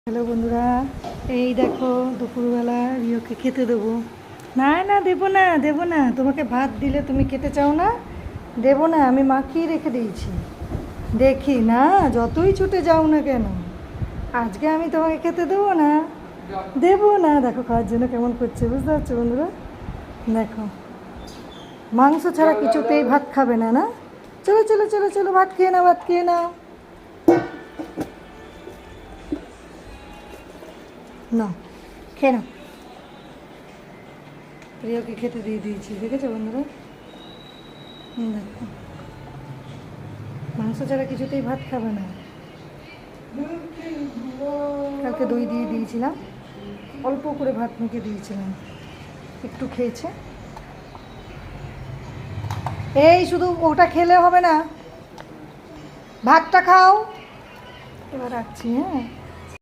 Hello বন্ধুরা, এই দেখো দুপুরবেলা রিওকে খেতে দেবো। না না, দেবো না, তোমাকে ভাত দিলে তুমি খেতে চাও না। দেবো না, আমি মাখিয়ে রেখে দিয়েছি। দেখি না, যতই ছুটে যাও না কেন, আজকে আমি তোমাকে খেতে দেবো না। দেবো না, দেখো খাওয়ার জন্য কেমন করছে, বুঝতে পারছো বন্ধুরা। দেখো, মাংস ছাড়া কিছুতেই ভাত খাবে না। না, চলো চলো চলো চলো, ভাত খেয়ে নাও, ভাত খেয়ে নাও। না, খেয়ে নাও। প্রিয়কে খেতে দিয়ে দিয়েছি, দেখেছো বন্ধুরা। দেখো, মাংস ছাড়া কিছুতেই ভাত খাবে না। কালকে দই দিয়ে দিয়েছিলাম, অল্প করে ভাত মেখে দিয়েছিলাম, একটু খেয়েছে। এই শুধু ওটা খেলে হবে না, ভাতটা খাও। এবার রাখছি, হ্যাঁ।